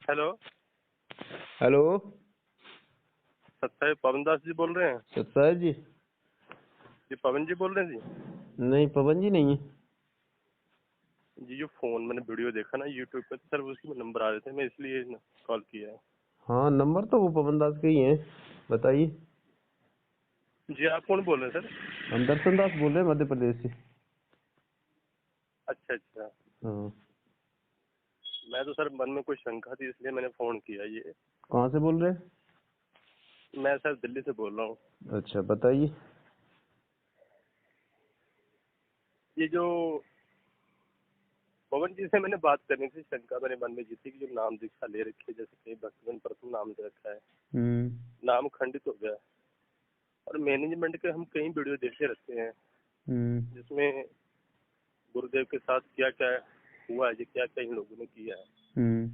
Hello. Hello. सत्ता पवन दास जी बोल रहे हैं? सर जी? जी पवन जी बोल रहे हैं जी? नहीं, पवन जी नहीं है। जी जो फोन मैंने वीडियो देखा ना यूट्यूब पे, सर उसी में नंबर आ रहे थे, मैं इसलिए कॉल किया है। हाँ, नंबर तो वो पवन दास के ही है। बताइए। जी आप कौन बोल रहे हैं सर? हम दर्शन दास बोल रहे हैं, मध्य प्रदेश से। अच्छा अच्छा। हाँ। मैं तो सर मन में कोई शंका थी इसलिए मैंने फोन किया। ये कहाँ से बोल रहे हैं? मैं सर दिल्ली से बोल रहा हूँ। अच्छा, बताइए। ये जो पवन जी से मैंने बात करनी थी, शंका मेरे मन में ये थी कि जो नाम दीक्षा ले रखी है, जैसे कई भक्तों ने प्रथम नाम दे रखा है, हम्म। नाम खंडित हो गया है। और मैनेजमेंट के हम कई वीडियो देखे रहते हैं हम्म। जिसमें गुरुदेव के साथ क्या क्या हुआ है, क्या क्या इन लोगों ने किया है। हम्म।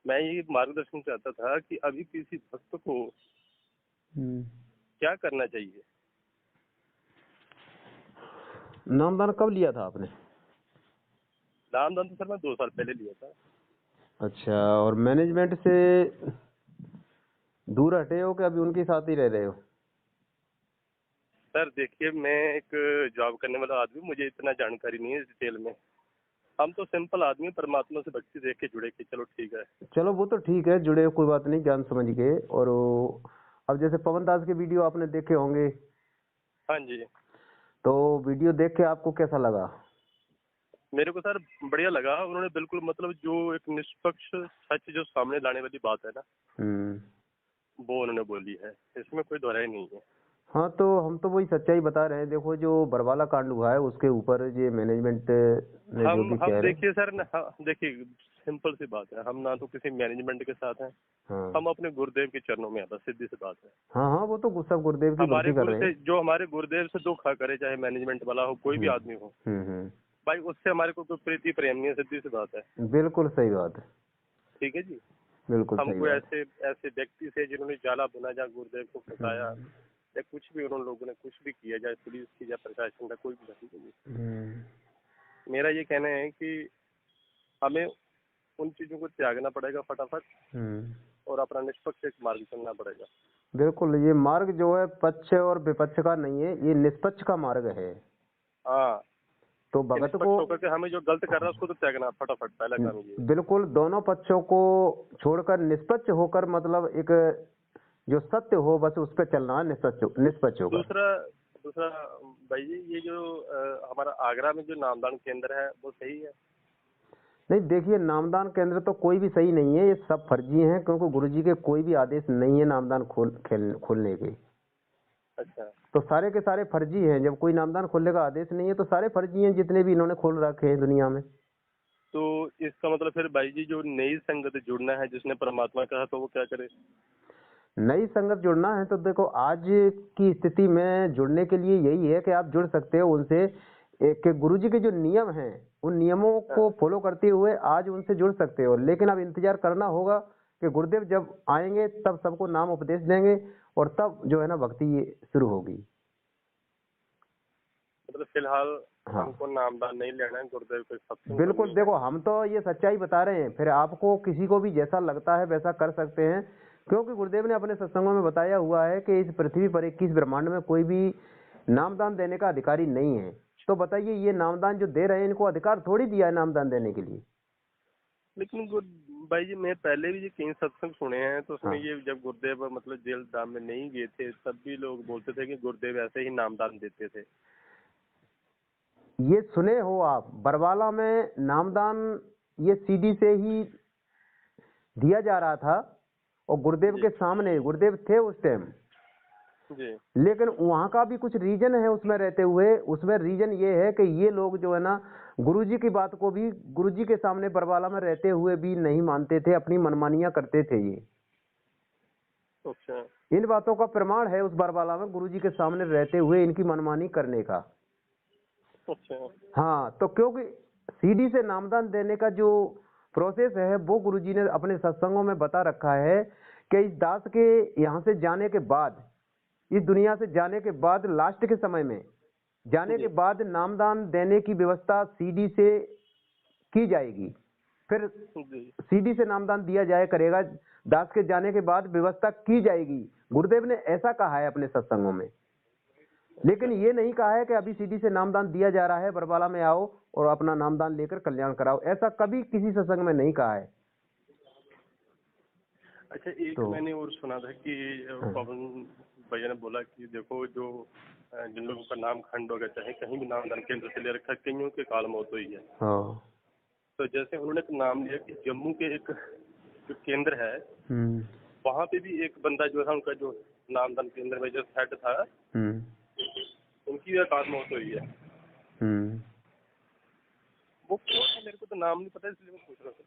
मैं ये मार्गदर्शन चाहता था कि अभी किसी भक्त को हम्म। क्या करना चाहिए। नामदान कब लिया था आपने? नामदान तो सर मैं 2 साल पहले लिया था। अच्छा, और मैनेजमेंट से दूर हटे हो कि अभी उनके साथ ही रह रहे हो? सर देखिए, मैं एक जॉब करने वाला आदमी, मुझे इतना जानकारी नहीं है डिटेल में। हम तो सिंपल आदमी, परमात्मा से भक्ति देख के जुड़े कि चलो ठीक है। चलो, वो तो ठीक है, जुड़े हो, कोई बात नहीं, जान समझ के। और अब जैसे पवन दास के वीडियो आपने देखे होंगे, हाँ जी। तो वीडियो देख के आपको कैसा लगा? मेरे को सर बढ़िया लगा। उन्होंने बिल्कुल मतलब जो एक निष्पक्ष सच जो सामने लाने वाली बात है ना, हम्म। वो उन्होंने बोली है, इसमें कोई दोहराई नहीं है। हाँ, तो हम तो वही सच्चाई बता रहे हैं। देखो, जो बरवाला कांड हुआ है उसके ऊपर ये मैनेजमेंट ने जो भी हम कह रहे। देखिए सर हाँ, देखिए सिंपल सी बात है, हम ना तो किसी मैनेजमेंट के साथ हैं, हाँ, हम अपने गुरुदेव के चरणों में आता, सीधी सी बात है। हाँ, हाँ, वो तो सब गुरुदेव की हमारे भक्ति कर गुरु रहे से, हैं। जो हमारे गुरुदेव से दो खा करे, चाहे मैनेजमेंट वाला हो कोई भी हम्म। आदमी हो, हम्म। हम्म। भाई उससे हमारे को कोई प्रीति प्रेम नहीं है, सीधी सी बात है। बिल्कुल सही बात है। ठीक है जी। बिल्कुल सही हमको बात ऐसे ऐसे व्यक्ति से जिन्होंने जाला बुना, जहाँ गुरुदेव को है। फंसाया या कुछ भी उन्होंने लोगों ने कुछ भी किया, चाहे पुलिस की या प्रशासन का कोई भी नहीं। हम्म। मेरा ये कहना है कि हमें उन चीजों को त्यागना पड़ेगा फटाफट, हम्म। और अपना निष्पक्ष एक मार्ग चलना पड़ेगा। बिल्कुल, ये मार्ग जो है पक्ष और विपक्ष का नहीं है, ये निष्पक्ष का मार्ग है। हाँ, तो कि भगत को, निष्पक्ष होकर के हमें जो गलत कर रहा है उसको तो त्यागना फटाफट, पहला काम ये है। बिल्कुल दोनों पक्षों को छोड़कर निष्पक्ष होकर, मतलब एक जो सत्य हो बस उस पर चलना है, निष्पक्ष निष्पक्ष होकर। दूसरा दूसरा भाई जी, ये जो हमारा आगरा में जो नामदान केंद्र है वो सही है? नहीं, देखिए, नामदान केंद्र तो कोई भी सही नहीं है, ये सब फर्जी हैं, क्योंकि गुरुजी के कोई भी आदेश नहीं है नामदान खोलने के। अच्छा। तो सारे के सारे फर्जी हैं। जब कोई नामदान खोलने का आदेश नहीं है तो सारे फर्जी हैं, जितने भी इन्होंने खोल रखे हैं दुनिया में। तो इसका मतलब फिर भाई जी जो नई संगत जुड़ना है, जिसने परमात्मा कहा, तो वो क्या करे? नई संगत जुड़ना है तो देखो, आज की स्थिति में जुड़ने के लिए यही है कि आप जुड़ सकते हो उनसे। एक के गुरुजी के जो नियम हैं, उन नियमों को हाँ। फॉलो करते हुए आज उनसे जुड़ सकते हो, लेकिन अब इंतजार करना होगा कि गुरुदेव जब आएंगे तब सबको नाम उपदेश देंगे, और तब जो है ना भक्ति शुरू होगी। मतलब फिलहाल हाँ, हमको नामदान नहीं लेना है, गुरुदेव को सत्संग बिल्कुल। सुननी है। देखो, हम तो ये सच्चाई बता रहे हैं, फिर आपको किसी को भी जैसा लगता है वैसा कर सकते हैं, क्योंकि गुरुदेव ने अपने सत्संगों में बताया हुआ है कि इस पृथ्वी पर 21 ब्रह्मांड में कोई भी नामदान देने का अधिकारी नहीं है। तो बताइए, ये नामदान जो दे रहे हैं, इनको अधिकार थोड़ी दिया है नामदान देने के लिए। लेकिन भाई जी मैं पहले भी ये कई सत्संग सुने हैं, तो उसमें हाँ, ये जब गुरुदेव मतलब जेल दाम में नहीं गए थे, तब भी लोग बोलते थे कि गुरुदेव ऐसे ही नामदान देते थे। ये सुने हो आप, बरवाला में नामदान ये सीडी से ही दिया जा रहा था, और गुरुदेव जी के सामने गुरुदेव थे उस टाइम। जी। लेकिन वहां का भी कुछ रीजन है उसमें रहते हुए। उसमें रीजन ये है कि ये लोग जो है ना, गुरुजी की बात को भी गुरुजी के सामने बरवाला में रहते हुए भी नहीं मानते थे, अपनी मनमानियां करते थे ये। अच्छा इन बातों का प्रमाण है उस बरवाला में गुरुजी के सामने रहते हुए इनकी मनमानी करने का। अच्छा। हाँ, तो क्योंकि सीडी से नामदान देने का जो प्रोसेस है वो गुरुजी ने अपने सत्संगों में बता रखा है कि इस दास के यहाँ से जाने के बाद, इस दुनिया से जाने के बाद, लास्ट के समय में जाने जी। के बाद नामदान देने की व्यवस्था सीडी से की जाएगी। फिर जी। सीडी से नामदान दिया जाए करेगा, दास के जाने के बाद व्यवस्था की जाएगी। गुरुदेव ने ऐसा कहा है अपने सत्संगों में, लेकिन ये नहीं कहा है कि अभी सीडी से नामदान दिया जा रहा है, बरबाला में आओ और अपना नामदान लेकर कल्याण कराओ। ऐसा कभी किसी सत्संग में नहीं कहा है। अच्छा, एक तो मैंने और सुना था कि हाँ, पवन भैया ने बोला कि देखो जो जिन लोगों का नाम खंड होगा, चाहे कहीं भी नामदान केंद्र से ले रखा है, कईयों के काल मौत हुई है। हाँ, तो जैसे उन्होंने एक नाम लिया कि जम्मू के एक जो केंद्र है, हम्म, वहाँ पे भी एक बंदा जो था, उनका जो नामदान केंद्र में जो हेड था, हम्म, उनकी भी अकाल मौत हुई है। हम्म। वो क्यों था, मेरे को तो नाम नहीं पता, इसलिए मैं पूछ रहा था।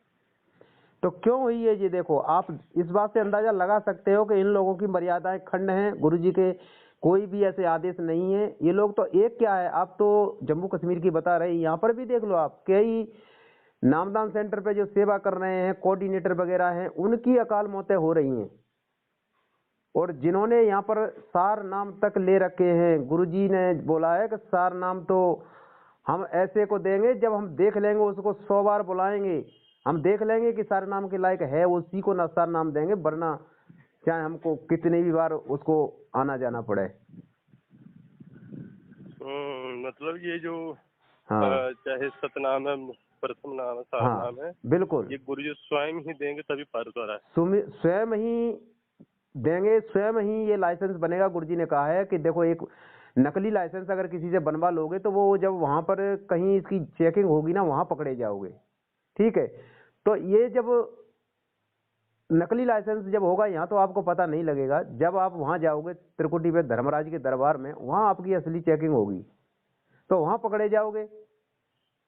तो क्यों हुई है ये देखो, आप इस बात से अंदाजा लगा सकते हो कि इन लोगों की मर्यादाएं खंड हैं, गुरुजी के कोई भी ऐसे आदेश नहीं है। ये लोग तो एक क्या है, आप तो जम्मू कश्मीर की बता रहे हैं, यहाँ पर भी देख लो आप, कई नामदान सेंटर पे जो सेवा कर रहे हैं, कोऑर्डिनेटर वगैरह हैं, उनकी अकाल मौतें हो रही हैं। और जिन्होंने यहाँ पर सार नाम तक ले रखे हैं, गुरुजी ने बोला है कि सार नाम तो हम ऐसे को देंगे, जब हम देख लेंगे उसको 100 बार बुलाएंगे, हम देख लेंगे कि सार नाम के लायक है, उसी को ना सार नाम देंगे, वरना चाहे हमको कितनी भी बार उसको आना जाना पड़े। मतलब ये जो हाँ, चाहे सतनाम है, प्रथम नाम है, सार हाँ, नाम है, बिल्कुल। ये गुरुजी स्वयं ही देंगे तभी पारित हो रहा है। स्वयं ही देंगे, स्वयं ही ये लाइसेंस बनेगा। गुरुजी ने कहा है कि देखो, एक नकली लाइसेंस अगर किसी से बनवा लोगे तो वो जब वहां पर कहीं इसकी चेकिंग होगी ना, वहां पकड़े जाओगे, ठीक है। तो ये जब नकली लाइसेंस जब होगा यहाँ, तो आपको पता नहीं लगेगा। जब आप वहां जाओगे त्रिकुटी पे धर्मराज के दरबार में, वहां आपकी असली चेकिंग होगी, तो वहां पकड़े जाओगे।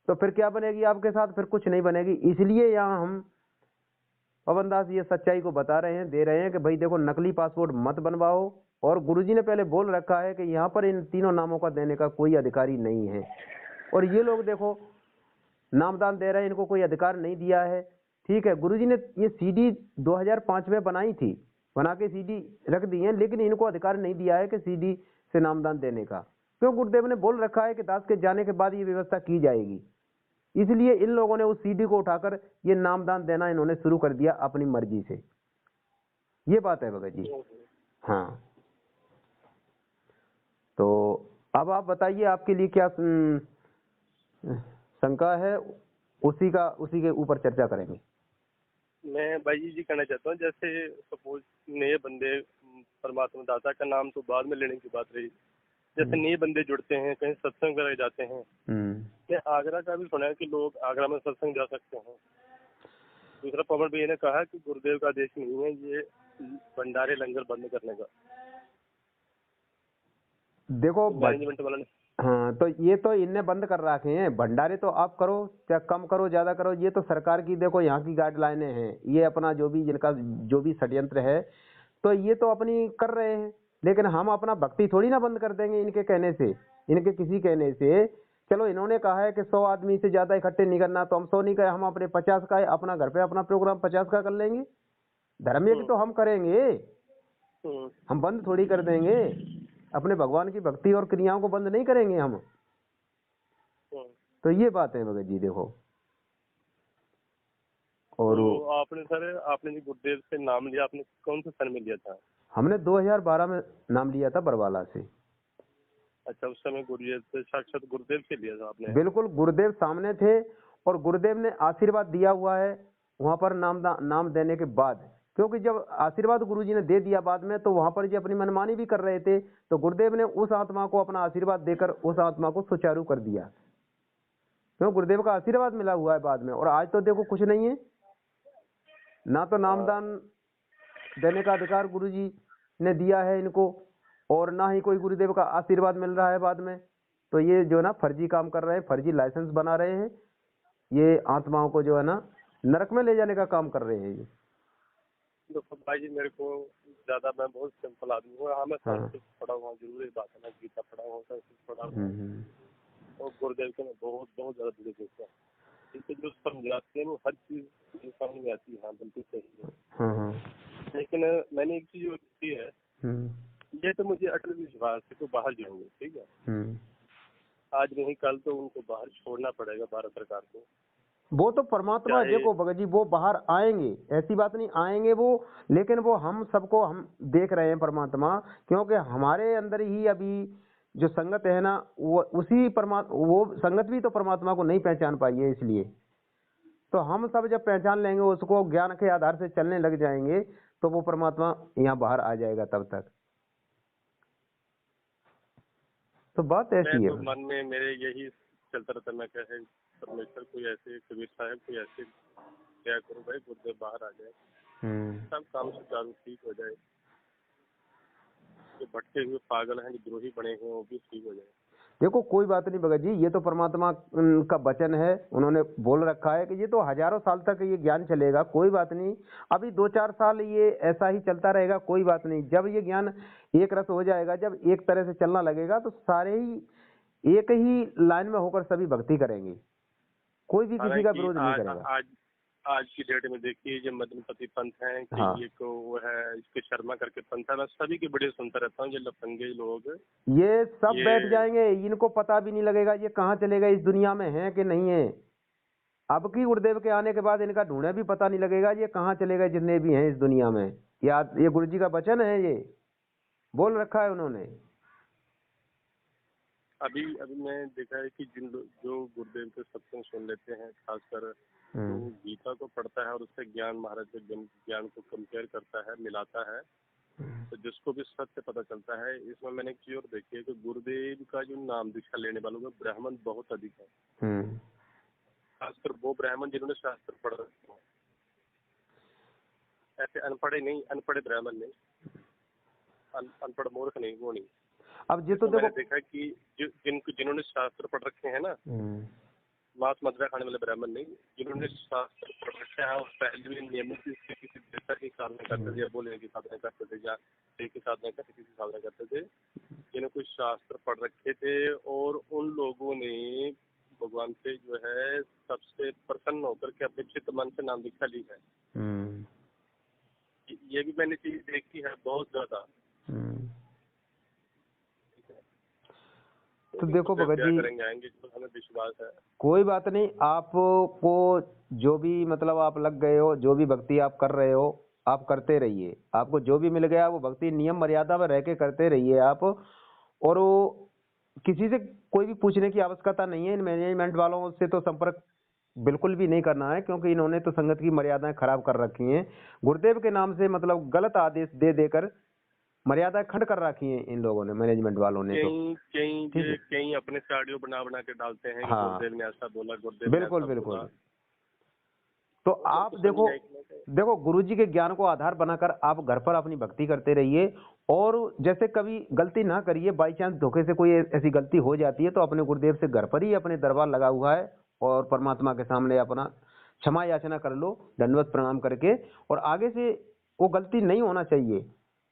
तो फिर क्या बनेगी आपके साथ? फिर कुछ नहीं बनेगी। इसलिए यहाँ हम पवन दास ये सच्चाई को बता रहे हैं, दे रहे हैं कि भाई देखो, नकली पासपोर्ट मत बनवाओ। और गुरुजी ने पहले बोल रखा है कि यहाँ पर इन तीनों नामों का देने का कोई अधिकारी नहीं है। और ये लोग देखो नामदान दे रहे हैं, इनको कोई अधिकार नहीं दिया है, ठीक है। गुरुजी ने ये सीडी 2005 में बनाई थी, बना के सीडी रख दी है, लेकिन इनको अधिकार नहीं दिया है कि सीडी से नामदान देने का। क्यों? गुरुदेव ने बोल रखा है कि दास के जाने के बाद ये व्यवस्था की जाएगी। इसलिए इन लोगों ने उस सीडी को उठाकर ये नामदान देना इन्होंने शुरू कर दिया अपनी मर्जी से। ये बात है भगत जी। हाँ, तो अब आप बताइए, आपके लिए क्या शंका है? उसी के ऊपर चर्चा करेंगे। मैं भाई जी कहना चाहता हूँ, जैसे सपोज नए बंदे, परमात्मा दाता का नाम तो बाद में लेने की बात रही, जैसे नए बंदे जुड़ते हैं, कहीं सत्संग वगैरह जाते हैं। मैं आगरा का भी सुना है कि लोग आगरा में सत्संग जा सकते हैं। दूसरा, पवन भैया ने कहा कि गुरुदेव का आदेश नहीं है ये भंडारे लंगर बंद करने का, देखो मैनेजमेंट वाला ने। हाँ, तो ये तो इनने बंद कर रखे हैं। भंडारे तो आप करो, चाहे कम करो ज्यादा करो, ये तो सरकार की देखो यहाँ की गाइडलाइनें हैं। ये अपना जो भी जिनका जो भी षड्यंत्र है, तो ये तो अपनी कर रहे हैं। लेकिन हम अपना भक्ति थोड़ी ना बंद कर देंगे इनके कहने से, इनके किसी कहने से। चलो, इन्होंने कहा है कि 100 आदमी से ज्यादा इकट्ठे नहीं करना, तो हम 100 नहीं कहे, हम अपने 50 का अपना घर पे अपना प्रोग्राम 50 का कर लेंगे। धर्म यज्ञ तो हम करेंगे, हम बंद थोड़ी कर देंगे। अपने भगवान की भक्ति और क्रियाओं को बंद नहीं करेंगे हम। तो ये बात है भगत जी, देखो। और तो आपने जो गुरुदेव से नाम लिया, आपने कौन से सन में लिया था? हमने 2012 में नाम लिया था बरवाला से। अच्छा, उस समय गुरुदेव से, साक्षात गुरुदेव से लिया था आपने? बिल्कुल, गुरुदेव सामने थे और गुरुदेव ने आशीर्वाद दिया हुआ है वहां पर नाम देने के बाद। क्योंकि जब आशीर्वाद गुरुजी ने दे दिया बाद में, तो वहां पर जी अपनी मनमानी भी कर रहे थे, तो गुरुदेव ने उस आत्मा को अपना आशीर्वाद देकर उस आत्मा को सुचारू कर दिया। क्यों? गुरुदेव का आशीर्वाद मिला हुआ है बाद में। और आज तो देखो कुछ नहीं है, ना तो नामदान देने का अधिकार गुरुजी ने दिया है इनको, और ना ही कोई गुरुदेव का आशीर्वाद मिल रहा है बाद में। तो ये जो है ना फर्जी काम कर रहे हैं, फर्जी लाइसेंस बना रहे हैं, ये आत्माओं को जो है ना नरक में ले जाने का काम कर रहे हैं ये। तो भाई जी, मेरे को ज्यादा, मैं बहुत सिंपल आदमी हूँ। हाँ, मैं संस्कृत पढ़ा हुआ, जरूर बात है, मैं गीता पढ़ा हुआ, संस्कृत पढ़ा हुआ, और गुरुदेव के मैं बहुत बहुत ज्यादा जुड़े हुए हैं। इनके जो समझाते हैं वो हर चीज समझ में आती है। हाँ, बिल्कुल सही है। लेकिन मैंने एक चीज की है, ये तो मुझे अटल विश्वास है तो बाहर जाएंगे, ठीक है। आज नहीं कल तो उनको बाहर छोड़ना पड़ेगा भारत सरकार को। वो तो परमात्मा, चाहे देखो भगत जी वो बाहर आएंगे, ऐसी बात नहीं, आएंगे वो, लेकिन वो हम सबको हम देख रहे हैं परमात्मा, क्योंकि हमारे अंदर ही अभी जो संगत है ना, वो उसी वो संगत भी तो परमात्मा को नहीं पहचान पाई है, इसलिए तो हम सब जब पहचान लेंगे उसको, ज्ञान के आधार से चलने लग जाएंगे, तो वो परमात्मा यहाँ बाहर आ जाएगा तब तक। तो बात मैं ऐसी है। तो मन में मेरे यही चलता रहता, मैं कहे परमेश्वर कोई ऐसे कबीर साहब कोई ऐसे क्या करो भाई, गुरुदेव बाहर आ जाए, सब काम सुचारू ठीक हो जाए, जो भटके हुए पागल हैं, जो द्रोही बने हैं, वो भी ठीक हो जाए। देखो कोई बात नहीं भगत जी, ये तो परमात्मा का वचन है, उन्होंने बोल रखा है कि ये तो हजारों साल तक ये ज्ञान चलेगा, कोई बात नहीं। अभी 2-4 साल ये ऐसा ही चलता रहेगा, कोई बात नहीं। जब ये ज्ञान एक रस हो जाएगा, जब एक तरह से चलना लगेगा, तो सारे ही एक ही लाइन में होकर सभी भक्ति करेंगे, कोई भी किसी का हालांकि विरोध नहीं करेगा। आज आज की डेट में देखिए, जो मदनपति पंथ हैं कि हाँ, ये को वो है, इसके शर्मा करके पंथ है, मैं सभी के बड़े सुनता रहता हूँ, जो लफंगे लोग ये सब बैठ ये जाएंगे, इनको पता भी नहीं लगेगा ये कहाँ चलेगा, इस दुनिया में है कि नहीं है। अब की गुरुदेव के आने के बाद इनका ढूंढे भी पता नहीं लगेगा ये कहाँ चलेगा, जितने भी हैं इस दुनिया में। ये गुरु जी का वचन है, ये बोल रखा है उन्होंने। अभी अभी मैं देखा है कि जो गुरुदेव के सत्संग सुन लेते हैं, खासकर जो गीता को पढ़ता है और उससे ज्ञान, महाराज के ज्ञान को कंपेयर करता है, मिलाता है, तो जिसको भी सत्य पता चलता है। इसमें मैंने एक चीज और देखी है कि गुरुदेव का जो नाम दीक्षा लेने वालों में ब्राह्मण बहुत अधिक है, खासकर वो ब्राह्मण जिन्होंने शास्त्र पढ़ रखे हैं, ऐसे अनपढ़े नहीं, अनपढ़े ब्राह्मण नहीं, अनपढ़ मूर्ख नहीं, वो नहीं। अब ये तो मैंने देखो, देखा कि जिन्होंने शास्त्र पढ़ रखे हैं ना, मांस मदिरा खाने वाले ब्राह्मण नहीं, जिन्होंने शास्त्र पढ़ रखा है और पहले भी नियमित किसी देवता की साधना करते थे, या बोले की साधना करते थे, या की साधना करते, किसी साधना करते थे, जिन्होंने कुछ शास्त्र पढ़ रखे थे, और उन लोगों ने भगवान से जो है सबसे प्रसन्न होकर के अपने चित्त मन से नाम दीक्षा ली है। ये भी मैंने चीज देखी है बहुत ज्यादा। तो देखो भगत जी, करेंगे आएंगे, तो हमें विश्वास है। कोई बात नहीं, आपको जो भी मतलब आप लग गए हो, जो भी भक्ति आप कर रहे हो, आप करते रहिए। आपको जो भी मिल गया वो भक्ति नियम मर्यादा में रह के करते रहिए आप। और वो किसी से कोई भी पूछने की आवश्यकता नहीं है। इन मैनेजमेंट वालों से तो संपर्क बिल्कुल भी नहीं करना है, क्योंकि इन्होंने तो संगत की मर्यादाएं खराब कर रखी हैं। गुरुदेव के नाम से मतलब गलत आदेश दे देकर मर्यादा खंड कर रखी है इन लोगों ने, मैनेजमेंट वालों ने। तो कहीं अपने से ऑडियो बना बना के डालते हैं कि हाँ, गुरुदेव ने ऐसा बोला, गुरुदेव बिल्कुल ने ऐसा बिल्कुल। बोला। तो आप देखो गुरुजी के ज्ञान को आधार बनाकर आप घर पर अपनी भक्ति करते रहिए। और जैसे कभी गलती ना करिए, बाई चांस धोखे से कोई ऐसी गलती हो जाती है, तो अपने गुरुदेव से घर पर ही अपने दरबार लगा हुआ है, और परमात्मा के सामने अपना क्षमा याचना कर लो, दंडवत प्रणाम करके। और आगे से वो गलती नहीं होना चाहिए,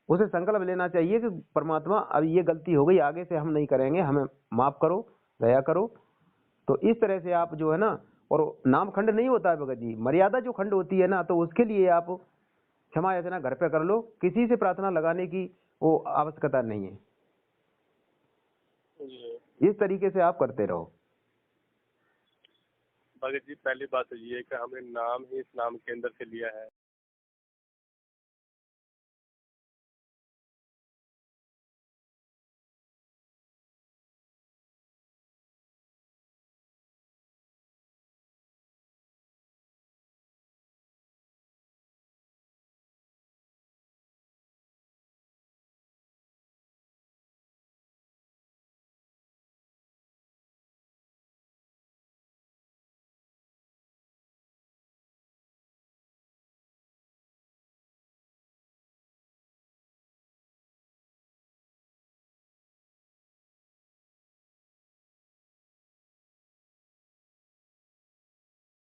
उसे संकल्प लेना चाहिए कि परमात्मा अब ये गलती हो गई, आगे से हम नहीं करेंगे, हमें माफ करो, दया करो। तो इस तरह से आप जो है ना, और नाम खंड नहीं होता है भगत जी, मर्यादा जो खंड होती है ना, तो उसके लिए आप क्षमा याचना घर पे कर लो, किसी से प्रार्थना लगाने की वो आवश्यकता नहीं है। इस तरीके से आप करते रहो। भगत जी, पहली बात तो ये है कि हमने नाम ही इस नाम के अंदर से लिया है।